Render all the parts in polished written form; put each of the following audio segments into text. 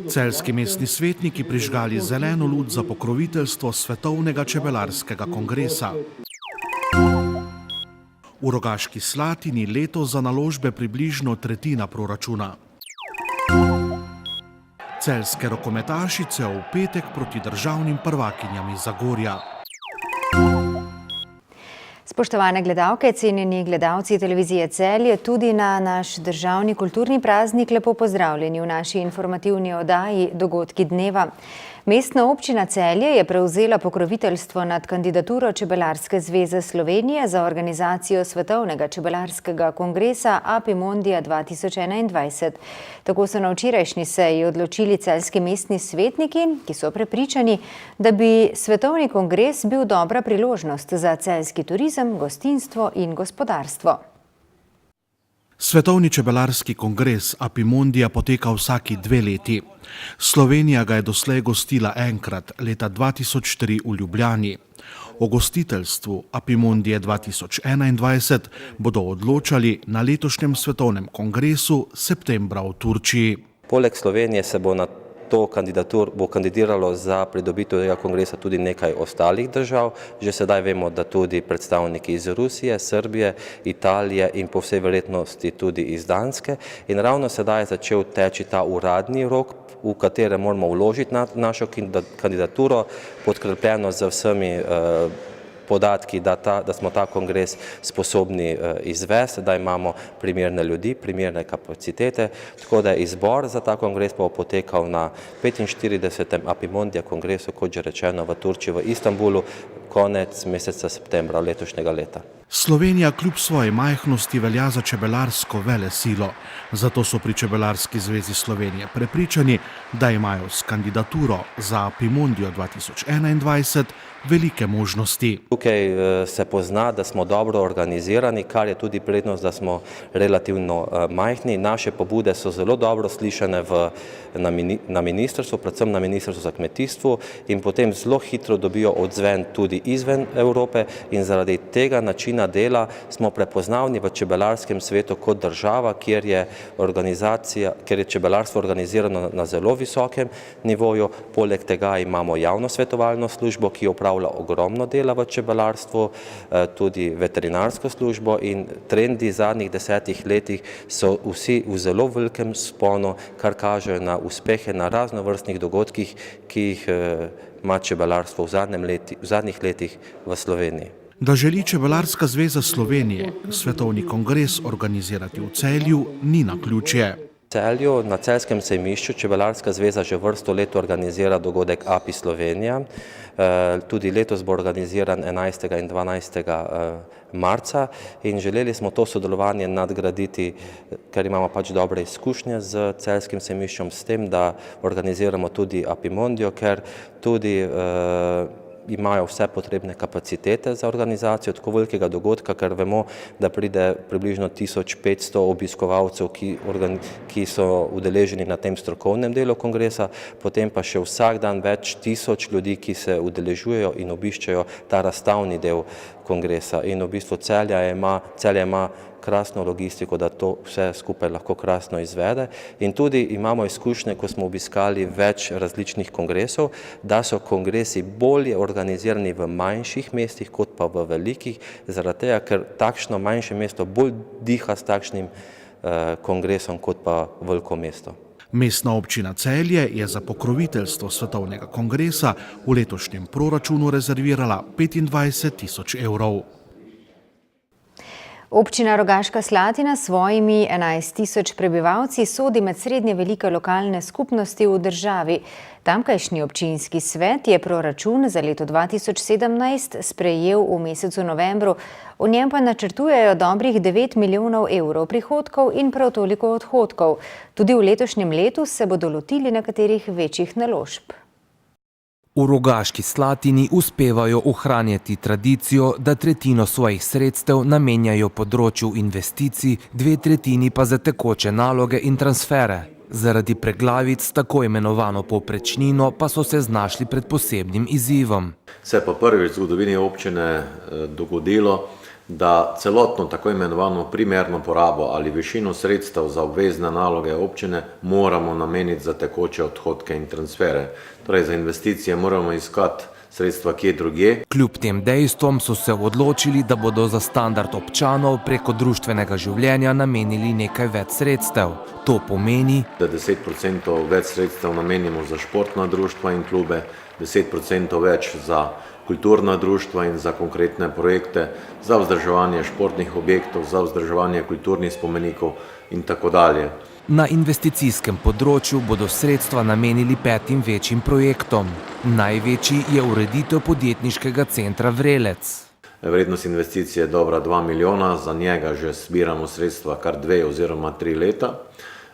Celjski mestni svetniki prižgali zeleno luč za pokroviteljstvo Svetovnega čebelarskega kongresa. V Rogaški Slatini letos za naložbe približno tretjina proračuna. Celjske rokometašice v petek proti državnim prvakinjam iz Zagorja. Spoštovane gledalke, cenjeni gledalci televizije Celje, tudi na naš državni kulturni praznik lepo pozdravljeni v naši informativni oddaji Dogodki dneva. Mestna občina Celje je prevzela pokroviteljstvo nad kandidaturo Čebelarske zveze Slovenije za organizacijo Svetovnega čebelarskega kongresa Apimondija 2021. Tako so na včerajšnji seji odločili celjski mestni svetniki, ki so prepričani, da bi Svetovni kongres bil dobra priložnost za celjski turizem, gostinstvo in gospodarstvo. Svetovni čebelarski kongres Apimondija poteka vsaki 2 leti. Slovenija ga je doslej gostila enkrat, leta 2003 v Ljubljani. O gostiteljstvu Apimondije 2021 bodo odločali na letošnjem svetovnem kongresu septembra v Turčiji. Poleg Slovenije se bo na to kandidiralo za pridobitev tega kongresa tudi nekaj ostalih držav. Že sedaj vemo, da tudi predstavniki iz Rusije, Srbije, Italije in po vsej verjetnosti tudi iz Danske. In ravno sedaj je začel teči ta uradni rok, v katerem moramo vložiti našo kandidaturo, podkrepljeno z vsemi podatki, da smo ta kongres sposobni izvesti, da imamo primerne ljudi, primerne kapacitete, tako da je izbor za ta kongres pa bo potekal na 45. Apimondija kongresu, kot že rečeno, v Turčiji, v Istanbulu, konec meseca septembra letošnjega leta. Slovenija kljub svoji majhnosti velja za čebelarsko velesilo, zato so pri Čebelarski zvezi Slovenije prepričani, da imajo s kandidaturo za Apimondijo 2021 velike možnosti. Tukaj se pozna, da smo dobro organizirani, kar je tudi prednost, da smo relativno majhni. Naše pobude so zelo dobro slišane na ministrstvu, predvsem na Ministrstvu za kmetijstvo, in potem zelo hitro dobijo odzven tudi izven Evrope, in zaradi tega načina dela smo prepoznavni v čebelarskem svetu kot država, kjer je čebelarstvo organizirano na zelo visokem nivoju. Poleg tega imamo javno svetovalno službo, ki opravlja ogromno dela v čebelarstvu, tudi veterinarsko službo, in trendi zadnjih 10 letih so vsi v zelo velikem vzponu, kar kažejo na uspehe na raznovrstnih dogodkih, ki jih ima čebelarstvo v zadnjih letih v Sloveniji. Da želi Čebelarska zveza Slovenije svetovni kongres organizirati v Celju, ni naključje. V Celju, na Celjskem sejmišču, Čebelarska zveza že vrsto let organizira dogodek API Slovenija. Tudi letos bo organiziran 11. in 12. marca in želeli smo to sodelovanje nadgraditi, ker imamo pač dobre izkušnje z Celjskim sejmiščem, s tem, da organiziramo tudi Apimondijo, ker tudi imajo vse potrebne kapacitete za organizacijo tako velikega dogodka, ker vemo, da pride približno 1500 obiskovalcev, ki so udeleženi na tem strokovnem delu kongresa, potem pa še vsak dan več tisoč ljudi, ki se udeležujejo in obiščejo ta razstavni del kongresa. In v bistvu Celje ima krasno logistiko, da to vse skupaj lahko krasno izvede. In tudi imamo izkušnje, ko smo obiskali več različnih kongresov, da so kongresi bolje organizirani v manjših mestih kot pa v velikih, zaradi tega, ker takšno manjše mesto bolj diha s takšnim kongresom kot pa veliko mesto. Mestna občina Celje je za pokroviteljstvo svetovnega kongresa v letošnjem proračunu rezervirala 25 000 evrov. Občina Rogaška Slatina s svojimi 11 000 prebivalci sodi med srednje velike lokalne skupnosti v državi. Tamkajšnji občinski svet je proračun za leto 2017 sprejel v mesecu novembru. V njem pa načrtujejo dobrih 9 milijonov evrov prihodkov in prav toliko odhodkov. Tudi v letošnjem letu se bodo lotili nekaterih večjih naložb. V Rogaški Slatini uspevajo ohranjati tradicijo, da tretjino svojih sredstev namenjajo področju investicij, 2/3 pa za tekoče naloge in transfere. Zaradi preglavic s tako imenovano povprečnino pa so se znašli pred posebnim izzivom. Se je pa prvič v zgodovini občine dogodilo, da celotno tako imenovano primerno porabo ali višino sredstev za obvezne naloge občine moramo nameniti za tekoče odhodke in transfere. Torej za investicije moramo iskati sredstva kje drugje. Kljub tem dejstvom so se odločili, da bodo za standard občanov preko društvenega življenja namenili nekaj več sredstev. To pomeni, Da 10% več sredstev namenimo za športna društva in klube, 10% več za kulturna društva in za konkretne projekte, za vzdrževanje športnih objektov, za vzdrževanje kulturnih spomenikov in tako dalje. na investicijskem področju bodo sredstva namenili 5 večjim projektom. Največji je ureditev podjetniškega centra Vrelec. Vrednost investicije je dobra 2 milijona, za njega že zbiramo sredstva kar 2 oziroma 3 leta.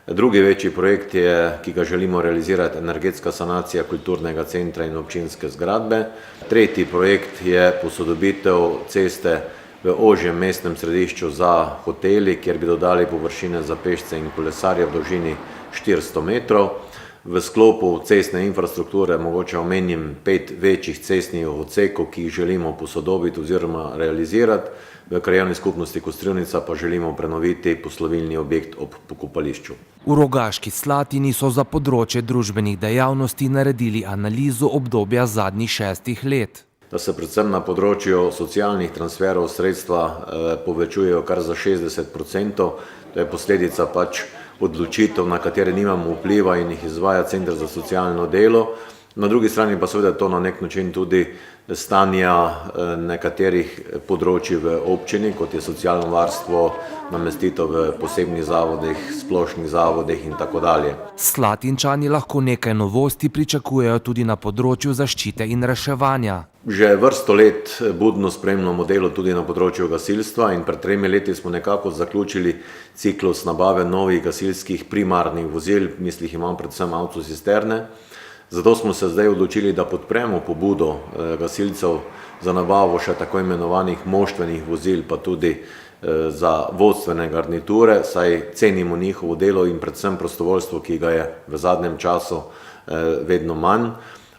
Drugi večji projekt je, ki ga želimo realizirati, energetska sanacija kulturnega centra in občinske zgradbe. Tretji projekt je posodobitev ceste v ožjem mestnem središču za hoteli, kjer bi dodali površine za pešce in kolesarje v dolžini 400 metrov. V sklopu cestne infrastrukture mogoče omenim 5 večjih cestnih odsekov, ki jih želimo posodobiti oziroma realizirati. V krajevni skupnosti Kostrivnica pa želimo prenoviti poslovilni objekt ob pokopališču. V Rogaški Slatini so za področje družbenih dejavnosti naredili analizo obdobja zadnjih 6 let. Da se predvsem na področju socialnih transferov sredstva povečujejo kar za 60%, to je posledica odločitev, na katere nimamo vpliva in jih izvaja Center za socialno delo. Na drugi strani pa seveda to na nek način tudi stanja nekaterih področij v občini, kot je socialno varstvo, namestitev v posebnih zavodih, splošnih zavodih in tako dalje. Slatinčani lahko nekaj novosti pričakujejo tudi na področju zaščite in reševanja. Že vrsto let budno spremljamo delo tudi na področju gasilstva in pred 3 leti smo nekako zaključili ciklus nabave novih gasilskih primarnih vozil, mislih imam predvsem avtocisterne. Zato smo se zdaj odločili, da podpremo pobudo gasilcev za nabavo še tako imenovanih moštvenih vozil, pa tudi za vodstvene garniture, saj cenimo njihovo delo in predvsem prostovoljstvo, ki ga je v zadnjem času vedno manj.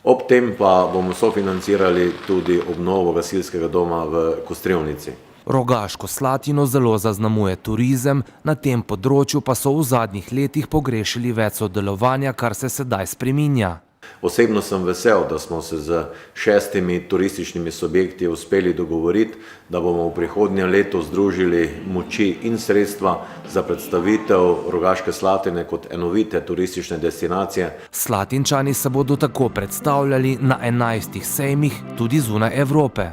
Ob tem pa bomo sofinancirali tudi obnovo gasilskega doma v Kostrivnici. Rogaško Slatino zelo zaznamuje turizem, na tem področju pa so v zadnjih letih pogrešili več sodelovanja, kar se sedaj spreminja. Osebno sem vesel, da smo se z 6 turističnimi subjekti uspeli dogovoriti, da bomo v prihodnje leto združili moči in sredstva za predstavitev Rogaške Slatine kot enovite turistične destinacije. Slatinčani se bodo tako predstavljali na 11 sejmih tudi zunaj Evrope.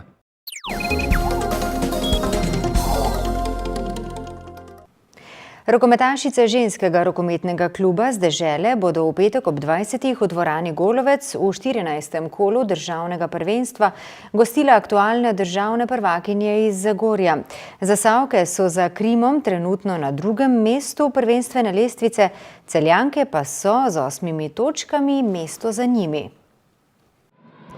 Rokometašice ženskega rokometnega kluba z dežele bodo v petek ob 20. v dvorani Golovec v 14. kolu državnega prvenstva gostile aktualne državne prvakinje iz Zagorja. Zasavke so za Krimom trenutno na 2. mestu prvenstvene lestvice, Celjanke pa so z 8 točkami mesto za njimi.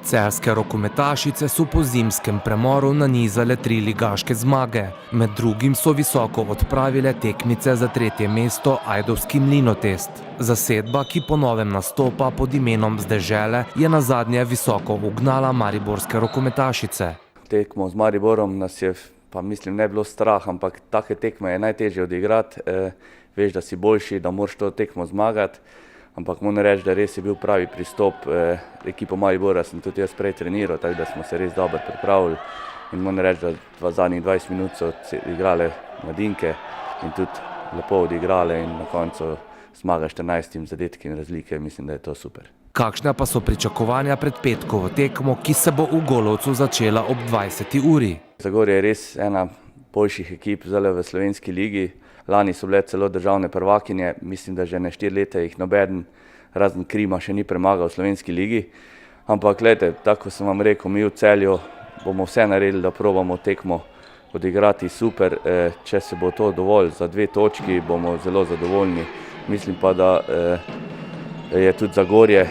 Celjske rokometašice so po zimskem premoru nanizale 3 ligaške zmage. Med drugim so visoko odpravile tekmice za 3. mesto Ajdovski Mlinotest. Zasedba, ki po novem nastopa pod imenom z dežele, je nazadnje visoko ugnala mariborske rokometašice. Tekmo z Mariborom nas je, pa mislim, ne bilo strah, ampak take tekme je najtežje odigrati. Veš, da si boljši, da moraš to tekmo zmagati. Ampak moram reči, da res je bil pravi pristop. Ekipo Maribora sem tudi jaz prej treniral, tako da smo se res dobro pripravili. In moram reči, da v zadnjih 20 minut so igrale mladinke in tudi lepo odigrale in na koncu zmaga 14 zadetki in razlike. Mislim, da je to super. Kakšna pa so pričakovanja pred petkovo tekmo, ki se bo v Golovcu začela ob 20. uri? Zagorje je res ena boljših ekip zdaj v slovenski ligi. Lani so bile celo državne prvakinje, mislim, da že ne 4 leta jih nobeden razen Krima še ni premagal v slovenski ligi. Ampak gledajte, tako sem vam rekel, mi v Celju bomo vse naredili, da probamo tekmo odigrati super. Če se bo to dovolj za 2 točki, bomo zelo zadovoljni. Mislim pa, da je tudi Zagorje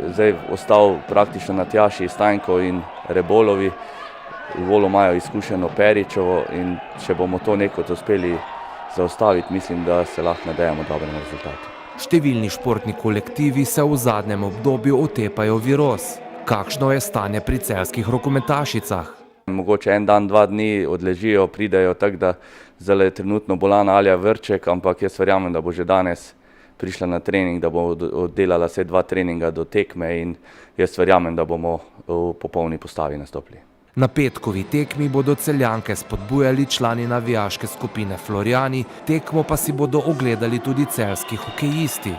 zdaj ostal praktično na Tjaši, Stanjko in Rebolovi. V Volu imajo izkušeno Peričevo in če bomo to nekot uspeli zaustaviti, mislim, da se lahko nadejamo dobrem rezultatu. Številni športni kolektivi se v zadnjem obdobju otepajo viroz. Kakšno je stanje pri celjskih rokometašicah? Mogoče en dan, 2 dni odležijo, pridejo, tako da zdaj je trenutno bolana Alja Vrček, ampak jaz verjamem, da bo že danes prišla na trening, da bo oddelala vse 2 treninga do tekme in jaz verjamem, da bomo v popolni postavi nastopili. Na petkovi tekmi bodo Celjanke spodbujali člani navijaške skupine Florijani, tekmo pa si bodo ogledali tudi celjski hokejisti.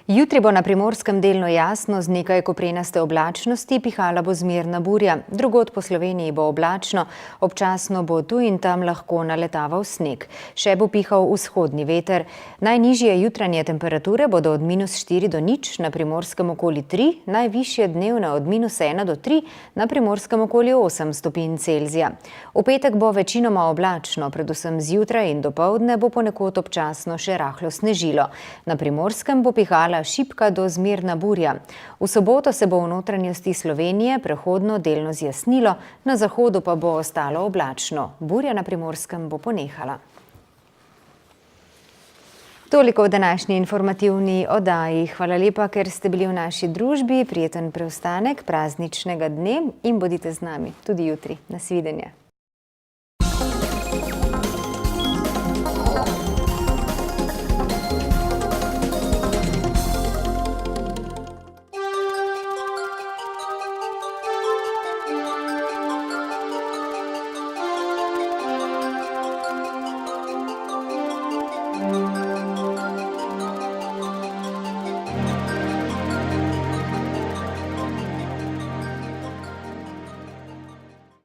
Jutri bo na Primorskem delno jasno z nekaj koprenaste oblačnosti, pihala bo zmerna burja. Drugod po Sloveniji bo oblačno, občasno bo tu in tam lahko naletaval sneg. Še bo pihal vzhodni veter. Najnižje jutranje temperature bodo od -4 do 0, na Primorskem okoli 3, najvišje dnevne od -1 do 3, na Primorskem okoli 8 stopinj Celzija. V petek bo večinoma oblačno, predvsem zjutraj in dopoldne bo ponekod občasno še rahlo snežilo. Na Primorskem bo pihala šibka do zmerna burja. V soboto se bo v notranjosti Slovenije prehodno delno zjasnilo, na zahodu pa bo ostalo oblačno. Burja na Primorskem bo ponehala. Toliko v današnji informativni oddaji. Hvala lepa, ker ste bili v naši družbi. Prijeten preostanek prazničnega dne in bodite z nami tudi jutri. Nasvidenje.